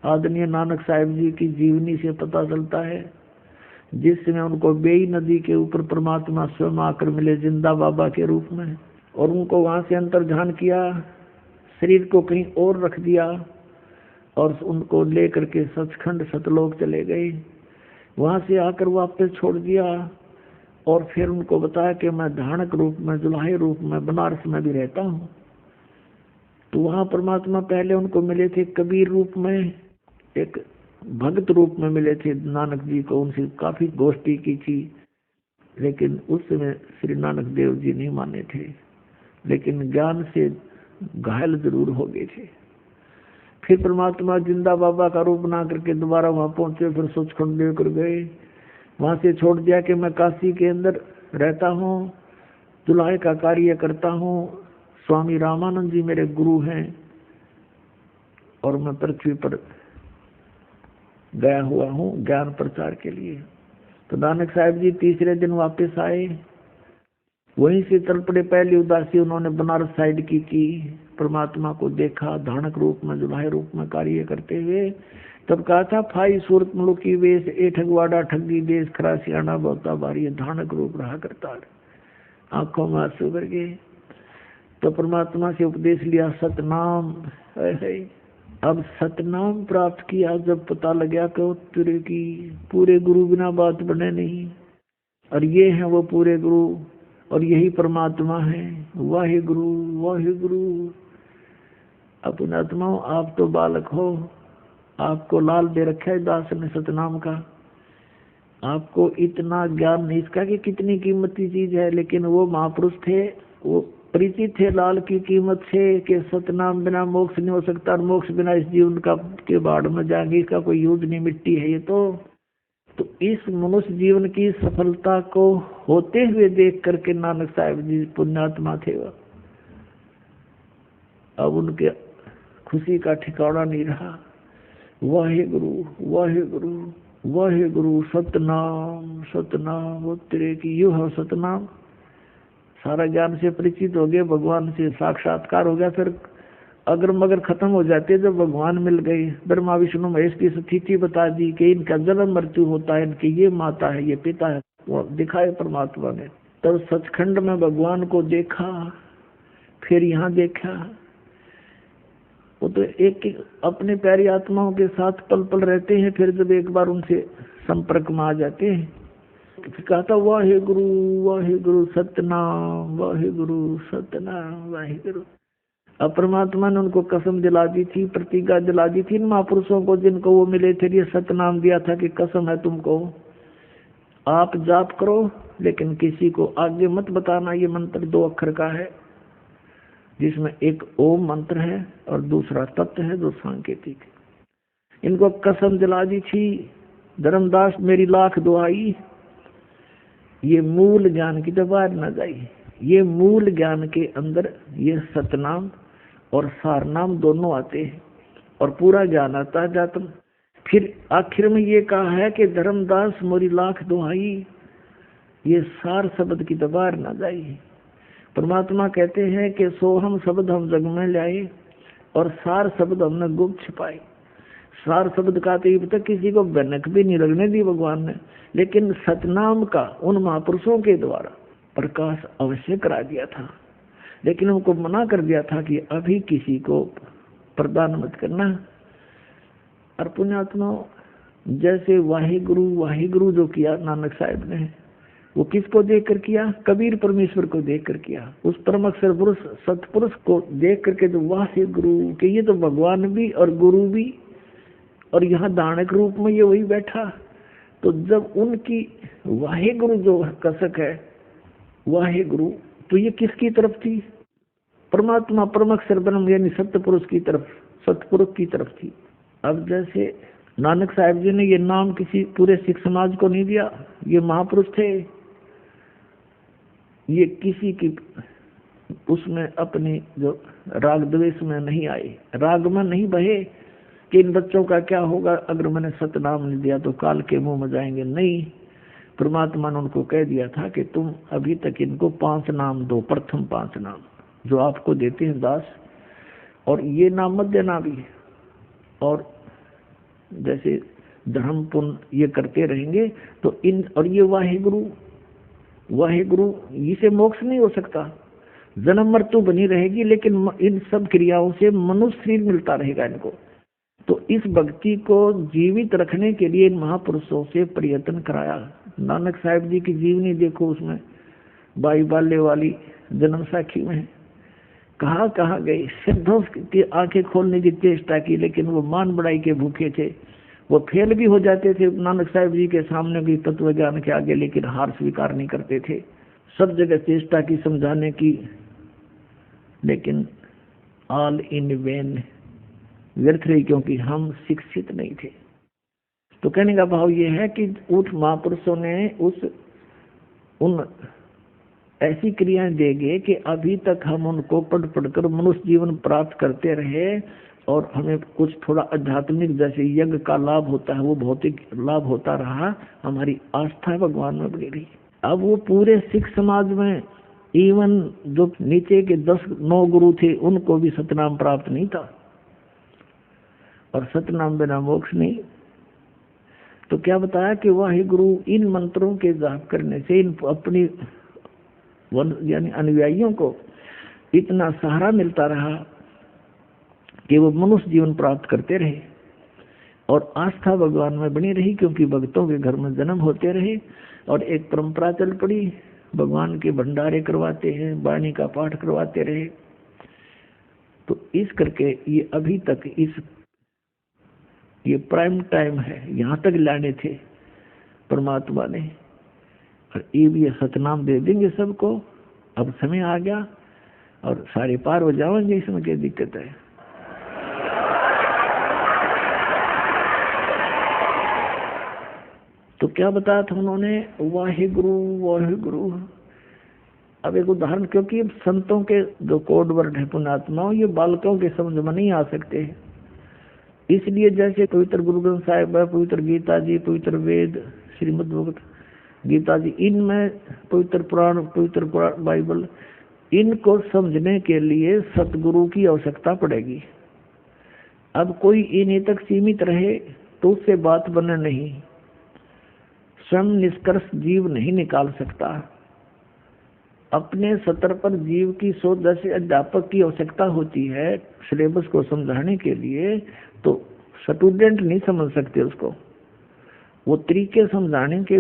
आदरणीय नानक साहिब जी की जीवनी से पता चलता है। जिस समय उनको बेई नदी के ऊपर परमात्मा स्वयं आकर मिले जिंदा बाबा के रूप में, और उनको वहां से अंतर ध्यान किया, शरीर को कहीं और रख दिया और उनको लेकर के सचखंड सतलोक चले गए। वहां से आकर वापस छोड़ दिया और फिर उनको बताया कि मैं धानक रूप में, जुलाहे रूप में बनारस में भी रहता हूँ। तो वहां परमात्मा पहले उनको मिले थे कबीर रूप में, एक भक्त रूप में मिले थे नानक जी को। उनसे काफी गोष्ठी की थी, लेकिन उस समय श्री नानक देव जी नहीं माने थे, लेकिन ज्ञान से घायल जरूर हो गए थे। फिर परमात्मा जिंदा बाबा का रूप बना करके दोबारा वहां पहुंचे, फिर सचखंड लेकर गए। वहां से छोड़ दिया कि मैं काशी के अंदर रहता हूँ, जुलाहे का कार्य करता हूँ, स्वामी रामानंद जी मेरे गुरु हैं और मैं पृथ्वी पर गया हुआ हूँ ज्ञान प्रचार के लिए। तो नानक साहिब जी तीसरे दिन वापस आए, वहीं से चल पड़े। पहली उदासी उन्होंने बनारस साइड की परमात्मा को देखा धानक रूप में, जुलाहे रूप में कार्य करते हुए। तब कहा था फाई सूरत मुलुकी वेश, ए ठगवाड़ा ठगी देश, खरा सियाना बहुता भारी, धानक रूप रहा करता। आंखों में आंसू भर गए। तो परमात्मा से उपदेश लिया सतनाम। अब सतनाम प्राप्त किया जब पता लगा कि तेरे की पूरे गुरु बिना बात बने नहीं, और ये है वो पूरे गुरु, और यही परमात्मा है। वाहे गुरु वाहे गुरु। अपने आत्माओं, आप तो बालक हो, आपको लाल दे रखा है दास ने सतनाम का। आपको इतना ज्ञान नहीं इसका कि कितनी कीमती चीज है, लेकिन वो महापुरुष थे, वो परिचित थे लाल की कीमत से कि सतनाम बिना मोक्ष नहीं हो सकता, और मोक्ष बिना इस जीवन का के बाढ़ में जाएंगे, इसका कोई यूज नहीं, मिट्टी है ये तो इस मनुष्य जीवन की सफलता को होते हुए देख करके नानक साहिब जी पुण्यात्मा थे। वह अब उनके खुशी का ठिकाना नहीं रहा। वाहे गुरु वाहे गुरु वाहे गुरु, सतनाम सतनाम, वो तेरे की यू है सतनाम। सारा ज्ञान से परिचित हो गए, भगवान से साक्षात्कार हो गया। फिर अगर मगर खत्म हो जाते जब भगवान मिल गए, ब्रह्मा विष्णु महेश की स्थिति बता दी कि इनका जन्म मृत्यु होता है, इनकी ये माता है ये पिता है, वो दिखाए परमात्मा ने। तब सचखंड में भगवान को देखा, फिर यहाँ देखा। वो तो एक अपने प्यारी आत्माओं के साथ पल पल रहते हैं, फिर जब एक बार उनसे संपर्क में आ जाते हैं तो कहा था वाहे गुरु सतनाम, वाहे गुरु सतनाम, वाहे गुरु। अब परमात्मा ने उनको कसम दिला दी थी, प्रतिज्ञा दिला दी थी इन महापुरुषों को जिनको वो मिले थे। ये सतनाम दिया था कि कसम है तुमको, आप जाप करो लेकिन किसी को आगे मत बताना। ये मंत्र 2 अक्षर का है, जिसमें एक ओम मंत्र है और दूसरा तत्व है जो सांकेतिक है। इनको कसम दिला दी थी, धर्मदास मेरी लाख दुआई, ये मूल ज्ञान की दबार न जाए। ये मूल ज्ञान के अंदर ये सतनाम और सारनाम दोनों आते हैं, और पूरा ज्ञान आता है जातम। फिर आखिर में ये कहा है कि धर्मदास मोरी लाख दुहाई, ये सार शब्द की दबार न जाए। परमात्मा कहते हैं कि सोहम शब्द हम जग में लाए और सार शब्द हमने गुप्त छिपाए। सार शब्द का तो अब तक किसी को भनक भी नहीं लगने दी भगवान ने, लेकिन सतनाम का उन महापुरुषों के द्वारा प्रकाश अवश्य करा दिया था। लेकिन उनको मना कर दिया था कि अभी किसी को प्रदान मत करना। और पुण्यात्मा, जैसे वाहे गुरु जो किया नानक साहिब ने, वो किसको देख कर किया? कबीर परमेश्वर को देख कर किया। उस परम अक्षर पुरुष सतपुरुष को देख करके जो वाहे गुरु के, ये तो भगवान भी और गुरु भी, और यहाँ दानक रूप में ये वही बैठा। तो जब उनकी वाहे गुरु जो कसक है वाहे गुरु, तो ये किसकी तरफ थी? परमात्मा परम अक्षर ब्रह्म यानी सत्य पुरुष की तरफ, सतपुरुष की तरफ थी। अब जैसे नानक साहिब जी ने ये नाम किसी पूरे सिख समाज को नहीं दिया, ये महापुरुष थे, ये किसी की उसमें अपनी जो राग द्वेष में नहीं आए, राग में नहीं बहे कि इन बच्चों का क्या होगा अगर मैंने सतनाम नहीं दिया तो काल के मुंह में जाएंगे। नहीं, परमात्मा ने उनको कह दिया था कि तुम अभी तक इनको 5 नाम दो, प्रथम 5 नाम जो आपको देते हैं दास, और ये नाम मत देना भी, और जैसे धर्म पुण्य ये करते रहेंगे तो इन, और ये वाहेगुरु वाहेगुरु इसे मोक्ष नहीं हो सकता, जन्म मृत्यु बनी रहेगी, लेकिन इन सब क्रियाओं से मनुष्य शरीर मिलता रहेगा इनको। तो इस भक्ति को जीवित रखने के लिए इन महापुरुषों से प्रयत्न कराया। नानक साहिब जी की जीवनी देखो, उसमें बाई बाले वाली जन्म साखी में कहाँ कहाँ गए, सिद्धों की आंखें खोलने की चेष्टा की, लेकिन वो मान बड़ाई के भूखे थे, वो फेल भी हो जाते थे नानक साहिब जी के सामने भी तत्व ज्ञान के आगे, लेकिन हार स्वीकार नहीं करते थे। सब जगह चेष्टा की समझाने की, लेकिन ऑल इन वेन, व्यर्थ रही, क्योंकि हम शिक्षित नहीं थे। तो कहने का भाव ये है कि उठ महापुरुषों ने उन ऐसी क्रियाएं देंगे कि अभी तक हम उनको पढ़ पढ़कर मनुष्य जीवन प्राप्त करते रहे, और हमें कुछ थोड़ा आध्यात्मिक जैसे यज्ञ का लाभ होता है वो भौतिक लाभ होता रहा, हमारी आस्था भगवान में बनी रही। अब वो पूरे सिख समाज में इवन जो नीचे के 10-9 गुरु थे उनको भी सतनाम प्राप्त नहीं था, और सतनाम बिना मोक्ष नहीं। तो क्या बताया कि वाहे गुरु इन मंत्रों के जाप करने से इन अपनी यानी अनुयायियों को इतना सहारा मिलता रहा कि वो मनुष्य जीवन प्राप्त करते रहे, और आस्था भगवान में बनी रही, क्योंकि भक्तों के घर में जन्म होते रहे, और एक परंपरा चल पड़ी, भगवान के भंडारे करवाते हैं, वाणी का पाठ करवाते रहे। तो इस करके ये अभी तक ये प्राइम टाइम है, यहाँ तक लाने थे परमात्मा ने, और ये सतनाम दे देंगे सबको। अब समय आ गया और सारे पार हो जाएंगे, इसमें क्या दिक्कत है। तो क्या बताया था उन्होंने, वाहेगुरु वाहेगुरु। अब एक उदाहरण, क्योंकि संतों के जो कोड वर्ड है पुण्यात्माओं, ये बालकों के समझ में नहीं आ सकते, इसलिए जैसे पवित्र गुरु ग्रंथ साहिब है, पवित्र गीता जी, पवित्र वेद, श्रीमद् भगवत गीता जी, इनमें पवित्र पुराण बाइबल, इनको समझने के लिए सतगुरु की आवश्यकता पड़ेगी। अब कोई इन्हीं तक सीमित रहे तो उससे बात बने नहीं, स्वयं निष्कर्ष जीव नहीं निकाल सकता। अपने सतर पर जीव की सोच, जैसे अध्यापक की आवश्यकता होती है सिलेबस को समझाने के लिए, तो स्टूडेंट नहीं समझ सकते उसको, वो तरीके समझाने के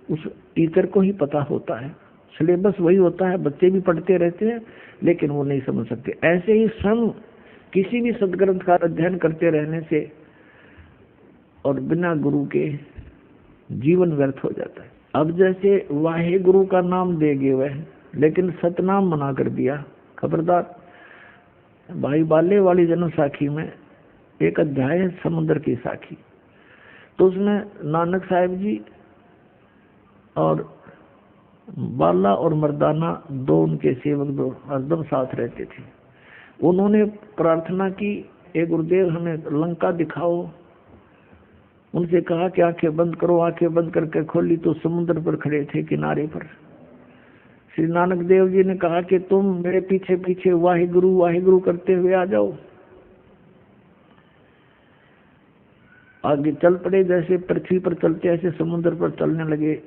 उस टीचर को ही पता होता है। सिलेबस वही होता है, बच्चे भी पढ़ते रहते हैं लेकिन वो नहीं समझ सकते। ऐसे ही स्वयं किसी भी सदग्रंथ का अध्ययन करते रहने से और बिना गुरु के जीवन व्यर्थ हो जाता है। अब जैसे वाहे गुरु का नाम दे गए वह, लेकिन सतनाम मना कर दिया, खबरदार। भाई बाले वाली जन्म साखी में एक अध्याय है समुद्र की साखी, तो उसमें नानक साहिब जी और बाला और मर्दाना दो उनके सेवक दो हरदम साथ रहते थे। उन्होंने प्रार्थना की, ए गुरुदेव हमें लंका दिखाओ। उनसे कहा कि आंखें बंद करो, आंखें बंद करके खोली तो समुद्र पर खड़े थे किनारे पर। श्री नानक देव जी ने कहा कि तुम मेरे पीछे पीछे वाहिगुरु करते हुए आ जाओ। आगे चल पड़े, जैसे पृथ्वी पर चलते ऐसे समुद्र पर चलने लगे।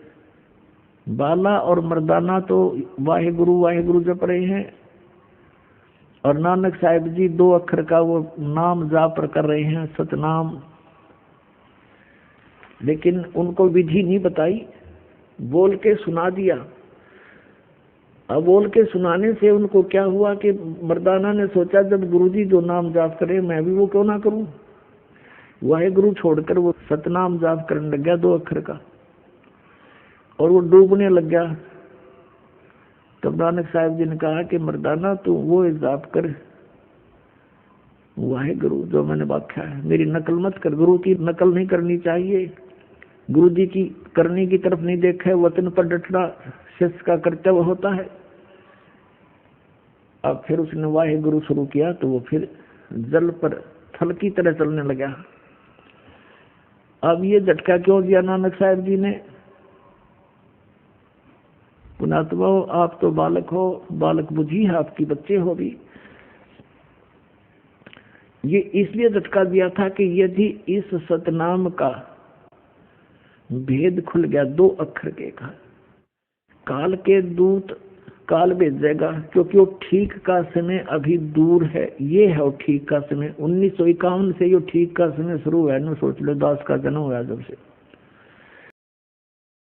बाला और मर्दाना तो वाहिगुरु जप रहे हैं, और नानक साहिब जी 2 अक्षर का वो नाम जाप कर रहे हैं, सतनाम। लेकिन उनको विधि नहीं बताई, बोल के सुना दिया। अब बोल के सुनाने से उनको क्या हुआ कि मर्दाना ने सोचा जब गुरुजी जो नाम जाप करे मैं भी वो क्यों ना करूं। वाहेगुरु छोड़कर वो सतनाम जाप करने लग गया 2 अक्षर का, और वो डूबने लग गया। तब नानक साहिब जी ने कहा कि मर्दाना तू वो जाप कर, वाहेगुरु जो मैंने व्याख्या है, मेरी नकल मत कर। गुरु की नकल नहीं करनी चाहिए, गुरु जी की करने की तरफ नहीं देखा है, वतन पर डटना शिष्य का कर्तव्य होता है। अब फिर उसने वाहेगुरु शुरू किया तो वो फिर जल पर थल की तरह चलने लगा। अब ये झटका क्यों दिया नानक साहिब जी ने? पुणात्मा आप तो बालक हो, बालक बुद्धि है आपकी, बच्चे हो भी। ये इसलिए झटका दिया था कि यदि इस सतनाम का भेद खुल गया, 2 अक्षर के का, काल के दूत काल भेजेगा, क्योंकि वो ठीक का समय अभी दूर है। ये है वो ठीक का समय। 1951 से जो ठीक का समय शुरू हुआ है ना, सोच लो, दास का जन्म हुआ जब से